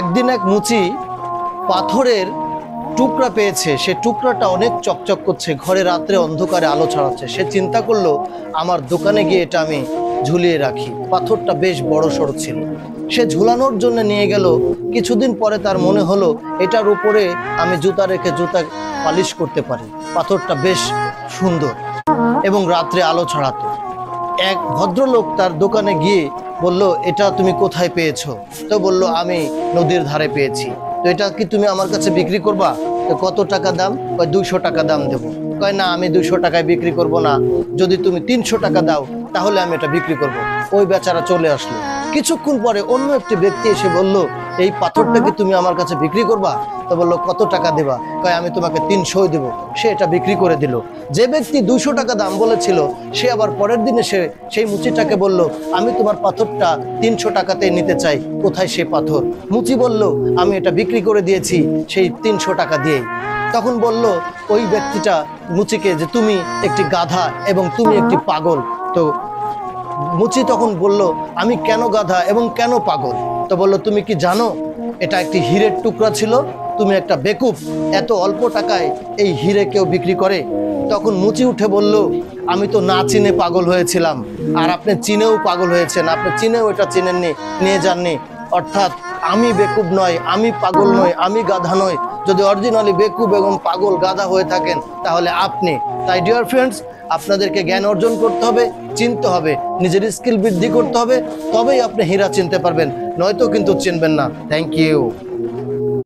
একদিন এক মুচি পাথরের টুকরা পেয়েছে। সে টুকরাটা অনেক চকচক করছে, ঘরে রাত্রে অন্ধকারে আলো ছড়াচ্ছে। সে চিন্তা করলো আমার দোকানে গিয়ে এটা আমি ঝুলিয়ে রাখি। পাথরটা বেশ বড় সড়ো ছিল। সে ঝুলানোর জন্য নিয়ে গেল। কিছুদিন পরে তার মনে হলো এটার উপরে আমি জুতা রেখে জুতা পালিশ করতে পারি। পাথরটা বেশ সুন্দর এবং রাত্রে আলো ছড়াতো। এক ভদ্রলোক তার দোকানে গিয়ে বলল, এটা তুমি কোথায় পেয়েছো? তো বলল, আমি নদীর ধারে পেয়েছি। তো এটা কি তুমি আমার কাছে বিক্রি করবা? তো কত টাকা দাম? কয় 200 টাকা দাম দেবো। কয় না, আমি 200 টাকায় বিক্রি করব না, যদি তুমি 300 টাকা দাও তাহলে আমি এটা বিক্রি করব। ওই বেচারা চলে আসলো। কিছুক্ষণ পরে অন্য একটি ব্যক্তি এসে বলল, এই পাথরটাকে তুমি আমার কাছে বিক্রি করবা? তো বললো, কত টাকা দেবা? কয় আমি তোমাকে 300 দেবো। সে এটা বিক্রি করে দিল। যে ব্যক্তি 200 টাকা দাম বলেছিল সে আবার পরের দিনে সেই মুচিটাকে বলল, আমি তোমার পাথরটা 300 টাকাতে নিতে চাই, কোথায় সে পাথর? মুচি বলল, আমি এটা বিক্রি করে দিয়েছি সেই 300 টাকা দিয়েই। তখন বলল ওই ব্যক্তিটা মুচিকে যে তুমি একটি গাধা এবং তুমি একটি পাগল। তো মুচি তখন বলল, আমি কেন গাধা এবং কেন পাগল? তো বলল, তুমি কি জানো এটা একটি হীরের টুকরা ছিল? তুমি একটা বেকুব, এত অল্প টাকায় এই হীরে কেউ বিক্রি করে? তখন মুচি উঠে বলল, আমি তো না চিনে পাগল হয়েছিলাম, আর আপনি চিনেও পাগল হয়েছেন, আপনি চিনেও এটা চিনেননি, নিয়ে যাননি। অর্থাৎ আমি বেকুব নয়, আমি পাগল নই, আমি গাধা নই। যদি অরিজিনালি বেকুব এবং পাগল গাধা হয়ে থাকেন তাহলে আপনি। তাই ডিয়ার ফ্রেন্ডস, আপনাদেরকে জ্ঞান অর্জন করতে হবে, চিনতে হবে, নিজের স্কিল বৃদ্ধি করতে হবে, তবেই আপনি হীরা চিনতে পারবেন, নয়তো কিন্তু চিনবেন না। Thank you.